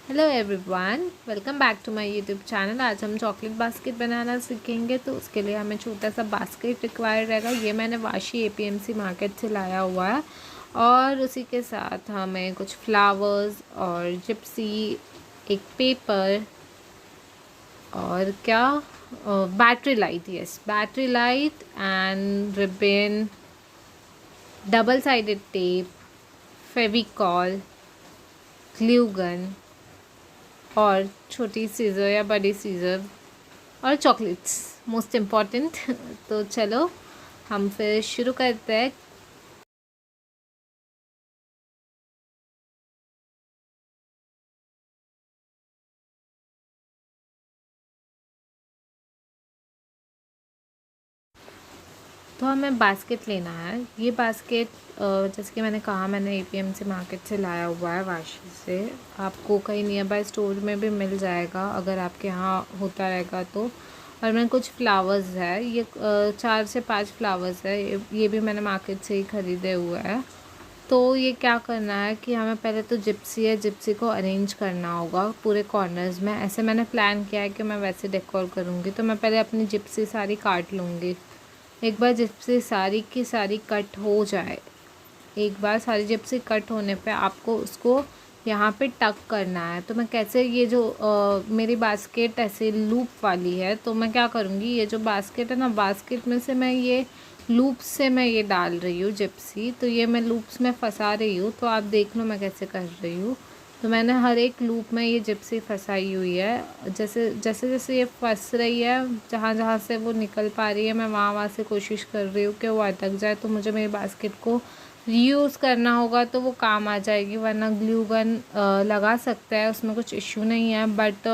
Hello everyone, welcome back to my YouTube channel. आज हम chocolate basket बनाना सीखेंगे। तो उसके लिए हमें छोटा सा बास्केट रिक्वायर्ड रहेगा। ये मैंने वाशी एपीएमसी मार्केट से लाया हुआ है। और उसी के साथ हमें कुछ फ्लावर्स और जिप्सी, एक पेपर और क्या, battery light, yes battery light and ribbon, double sided tape, Fevicol, glue gun और छोटी सीज़र या बड़ी सीज़र और चॉकलेट्स मोस्ट इम्पॉर्टेंट। तो चलो हम फिर शुरू करते हैं। तो हमें बास्केट लेना है। ये बास्केट जैसे कि मैंने कहा, मैंने एपीएमसी मार्केट से लाया हुआ है, वाशी से। आपको कहीं नियर बाय स्टोर में भी मिल जाएगा अगर आपके यहाँ होता रहेगा तो। और मैं कुछ फ्लावर्स है, ये 4 से 5 फ्लावर्स है। ये भी मैंने मार्केट से ही ख़रीदे हुए हैं। तो ये क्या करना है कि हमें पहले तो जिप्सी को अरेंज करना होगा पूरे कॉर्नर्स में। ऐसे मैंने प्लान किया है कि मैं वैसे डेकोर करूँगी। तो मैं पहले अपनी जिप्सी सारी काट लूँगी। एक बार जिप्सी सारी की सारी कट हो जाए, एक बार सारी जिप्सी कट होने पे आपको उसको यहाँ पे टक करना है। तो मैं कैसे, ये जो मेरी बास्केट ऐसे लूप वाली है, तो मैं क्या करूँगी, ये जो बास्केट है ना, बास्केट में से मैं ये लूप्स से मैं ये डाल रही हूँ जिप्सी। तो ये मैं लूप्स में फंसा रही हूँ। तो आप देख लो मैं कैसे कर रही हूँ। तो मैंने हर एक लूप में ये जिप्सी फंसाई हुई है। जैसे जैसे जैसे ये फंस रही है, जहाँ जहाँ से वो निकल पा रही है, मैं वहाँ वहाँ से कोशिश कर रही हूँ कि वो अटक जाए। तो मुझे मेरी बास्केट को रीयूज़ करना होगा तो वो काम आ जाएगी। वरना ग्लू गन लगा सकता है, उसमें कुछ इश्यू नहीं है। बट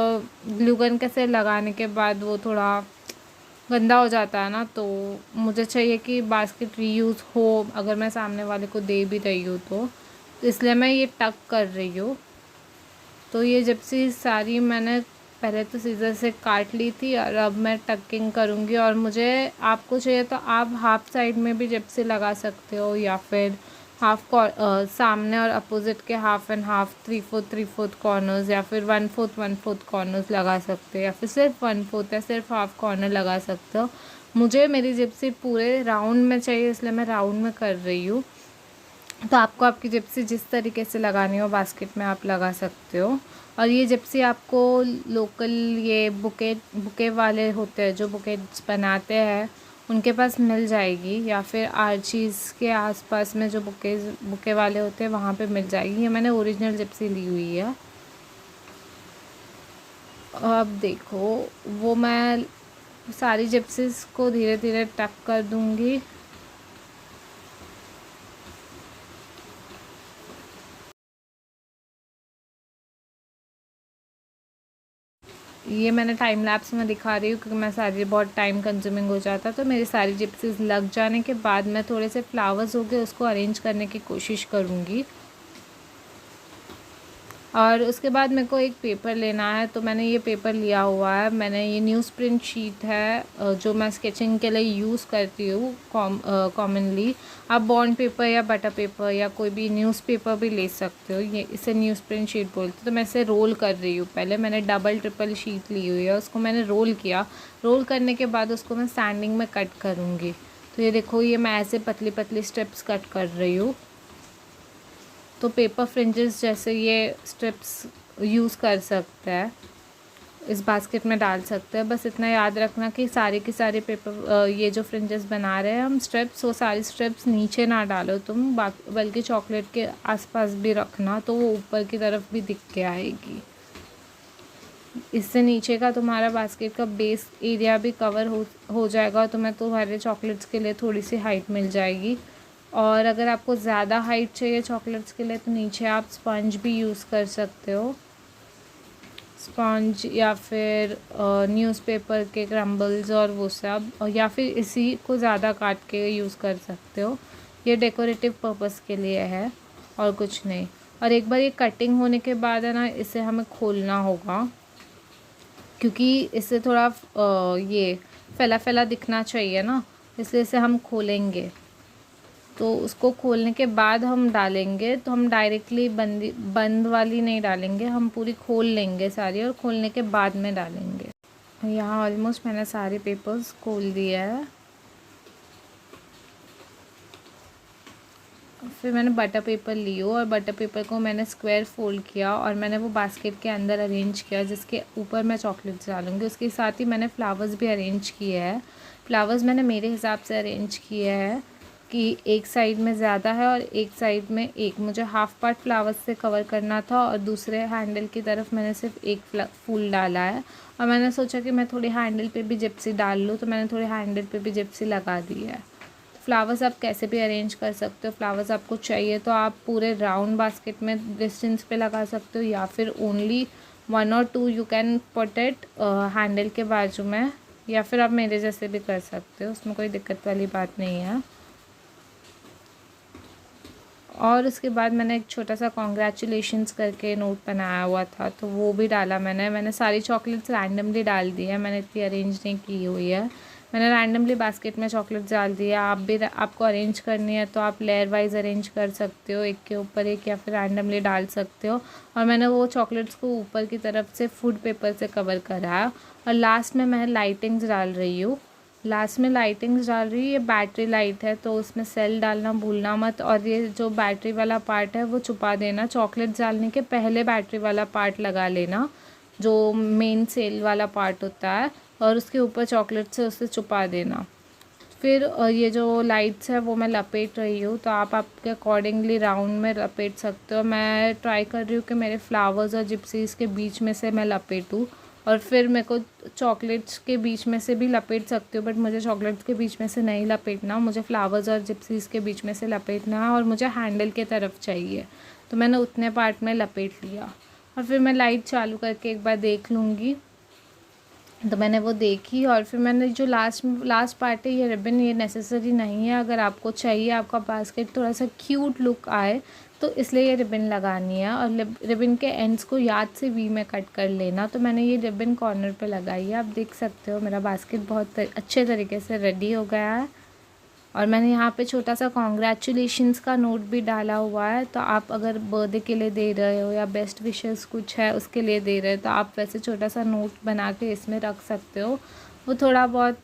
ग्लू गन कैसे लगाने के बाद वो थोड़ा गंदा हो जाता है ना। तो मुझे चाहिए कि बास्केट रीयूज़ हो, अगर मैं सामने वाले को दे भी रही हूँ तो इसलिए मैं ये टक कर रही हूँ। तो ये जिप्सी सारी मैंने पहले तो सीज़र से काट ली थी और अब मैं टकिंग करूँगी। और मुझे, आपको चाहिए तो आप हाफ साइड में भी जिप्सी लगा सकते हो, या फिर सामने और अपोजिट के हाफ एंड हाफ, 3/4 कॉर्नर्स, या फिर 1/4 कॉर्नर्स लगा सकते हो, या फिर सिर्फ 1/4 या सिर्फ हाफ कॉर्नर लगा सकते हो। मुझे मेरी जिप्सी पूरे राउंड में चाहिए, इसलिए मैं राउंड में कर रही हूँ। तो आपको आपकी जिप्सी जिस तरीके से लगानी हो बास्केट में आप लगा सकते हो। और ये जिप्सी आपको लोकल, ये बुके वाले होते हैं जो बुकेट्स बनाते हैं, उनके पास मिल जाएगी। या फिर आर्चीज़ के आसपास में जो बुके वाले होते हैं वहाँ पे मिल जाएगी। ये मैंने ओरिजिनल जिप्सी ली हुई है। अब देखो, वो मैं सारी जिप्सीज़ को धीरे धीरे टक कर दूँगी। ये मैंने टाइम लैप्स में दिखा रही हूँ क्योंकि मैं सारी, बहुत टाइम कंज्यूमिंग हो जाता। तो मेरी सारी जिप्सीज लग जाने के बाद मैं थोड़े से फ्लावर्स हो गए उसको अरेंज करने की कोशिश करूँगी। और उसके बाद मेरे को एक पेपर लेना है। तो मैंने ये पेपर लिया हुआ है। मैंने ये न्यूज़ प्रिंट शीट है जो मैं स्केचिंग के लिए यूज़ करती हूँ कॉमनली। आप बॉन्ड पेपर या बटर पेपर या कोई भी न्यूज़ पेपर भी ले सकते हो। ये इसे न्यूज़ प्रिंट शीट बोलते हैं। तो मैं इसे रोल कर रही हूँ। पहले मैंने डबल ट्रिपल शीट ली हुई है, उसको मैंने रोल किया। रोल करने के बाद उसको मैं सैंडिंग में कट करूँगी। तो ये देखो, ये मैं ऐसे पतली पतली स्ट्रिप्स कट कर रही हूँ। तो पेपर फ्रिंजेस जैसे ये स्ट्रिप्स यूज़ कर सकते हैं, इस बास्केट में डाल सकते हैं। बस इतना याद रखना कि सारे के सारे पेपर, ये जो फ्रिंजेस बना रहे हैं हम स्ट्रिप्स, वो सारी स्ट्रिप्स नीचे ना डालो तुम, बल्कि चॉकलेट के आसपास भी रखना, तो वो ऊपर की तरफ भी दिख के आएगी। इससे नीचे का तुम्हारा बास्केट का बेस एरिया भी कवर हो जाएगा। तो मैं तुम्हारे चॉकलेट्स के लिए थोड़ी सी हाइट मिल जाएगी। और अगर आपको ज़्यादा हाइट चाहिए चॉकलेट्स के लिए तो नीचे आप स्पंज भी यूज़ कर सकते हो। स्पंज या फिर न्यूज़पेपर के क्रम्बल्स और वो सब, या फिर इसी को ज़्यादा काट के यूज़ कर सकते हो। ये डेकोरेटिव पर्पस के लिए है और कुछ नहीं। और एक बार ये कटिंग होने के बाद है ना, इसे हमें खोलना होगा क्योंकि इससे थोड़ा ये फैला फैला दिखना चाहिए ना, इसलिए इसे हम खोलेंगे। तो उसको खोलने के बाद हम डालेंगे, तो हम डायरेक्टली बंद वाली नहीं डालेंगे, हम पूरी खोल लेंगे सारी और खोलने के बाद में डालेंगे। यहाँ ऑलमोस्ट मैंने सारे पेपर्स खोल दिया है। फिर मैंने बटर पेपर लियो और बटर पेपर को मैंने स्क्वायर फोल्ड किया और मैंने वो बास्केट के अंदर अरेंज किया, जिसके ऊपर मैं चॉकलेट्स डालूँगी। उसके साथ ही मैंने फ्लावर्स भी अरेंज किए हैं। फ्लावर्स मैंने मेरे हिसाब से अरेंज किए हैं कि एक साइड में ज़्यादा है और एक साइड में एक, मुझे हाफ पार्ट फ्लावर्स से कवर करना था और दूसरे हैंडल की तरफ मैंने सिर्फ एक फूल डाला है। और मैंने सोचा कि मैं थोड़ी हैंडल पे भी जिप्सी डाल लूँ, तो मैंने थोड़ी हैंडल पे भी जिप्सी लगा दी है। फ्लावर्स आप कैसे भी अरेंज कर सकते हो। फ्लावर्स आपको चाहिए तो आप पूरे राउंड बास्केट में डिस्टेंस पे लगा सकते हो, या फिर ओनली 1 और 2 you can put it handle के बाजू में, या फिर आप मेरे जैसे भी कर सकते हो, उसमें कोई दिक्कत वाली बात नहीं है। और उसके बाद मैंने एक छोटा सा कॉन्ग्रेचुलेशंस करके नोट बनाया हुआ था, तो वो भी डाला मैंने सारी चॉकलेट्स रैंडमली डाल दी है, मैंने इतनी अरेंज नहीं की हुई है। मैंने रैंडमली बास्केट में चॉकलेट्स डाल दिया। आपको अरेंज करनी है तो आप लेयर वाइज अरेंज कर सकते हो, एक के ऊपर एक, या फिर रैंडमली डाल सकते हो। और मैंने वो चॉकलेट्स को ऊपर की तरफ से फूड पेपर से कवर करा। और लास्ट में मैं लाइटिंग्स डाल रही हूँ। ये बैटरी लाइट है, तो उसमें सेल डालना भूलना मत। और ये जो बैटरी वाला पार्ट है वो छुपा देना, चॉकलेट डालने के पहले बैटरी वाला पार्ट लगा लेना, जो मेन सेल वाला पार्ट होता है, और उसके ऊपर चॉकलेट से उसे छुपा देना। फिर ये जो लाइट्स है वो मैं लपेट रही हूँ, तो आप आपके अकॉर्डिंगली राउंड में लपेट सकते हो। मैं ट्राई कर रही हूँ कि मेरे फ्लावर्स और जिप्सीज़ के बीच में से मैं लपेटूँ, और फिर मेरे को चॉकलेट्स के बीच में से भी लपेट सकती हूँ, बट मुझे चॉकलेट्स के बीच में से नहीं लपेटना, मुझे फ्लावर्स और जिप्सीज़ के बीच में से लपेटना है, और मुझे हैंडल के तरफ चाहिए, तो मैंने उतने पार्ट में लपेट लिया। और फिर मैं लाइट चालू करके एक बार देख लूँगी, तो मैंने वो देखी। और फिर मैंने जो लास्ट पार्ट है, ये रिबन, ये नेसेसरी नहीं है। अगर आपको चाहिए आपका बास्केट थोड़ा सा क्यूट लुक आए, तो इसलिए ये रिबन लगानी है। और रिबन के एंड्स को याद से वी में कट कर लेना। तो मैंने ये रिबन कॉर्नर पे लगाई है। आप देख सकते हो मेरा बास्केट बहुत अच्छे तरीके से रेडी हो गया है। और मैंने यहाँ पे छोटा सा कॉन्ग्रेचुलेशंस का नोट भी डाला हुआ है। तो आप अगर बर्थडे के लिए दे रहे हो या बेस्ट विशेस कुछ है उसके लिए दे रहे हो, तो आप वैसे छोटा सा नोट बना के इसमें रख सकते हो। वो थोड़ा बहुत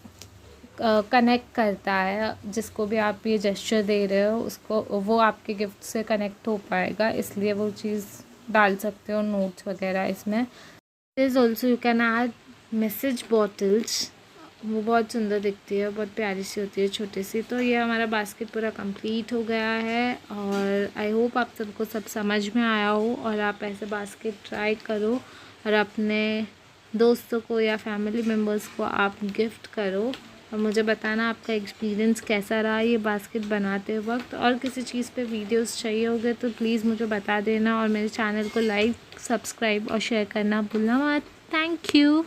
कनेक्ट करता है, जिसको भी आप ये जेस्चर दे रहे हो उसको, वो आपके गिफ्ट से कनेक्ट हो पाएगा, इसलिए वो चीज़ डाल सकते हो नोट्स वगैरह इसमें। Is also you can add message bottles, वो बहुत सुंदर दिखती है, बहुत प्यारी सी होती है, छोटी सी। तो ये हमारा बास्केट पूरा कंप्लीट हो गया है। और आई होप आप सबको सब समझ में आया हो, और आप ऐसे बास्केट ट्राई करो और अपने दोस्तों को या फैमिली मेम्बर्स को आप गिफ्ट करो। और मुझे बताना आपका एक्सपीरियंस कैसा रहा ये बास्केट बनाते वक्त। और किसी चीज़ पे वीडियोस चाहिए होगे तो प्लीज़ मुझे बता देना, और मेरे चैनल को लाइक, सब्सक्राइब और शेयर करना भूलना मत। Thank you.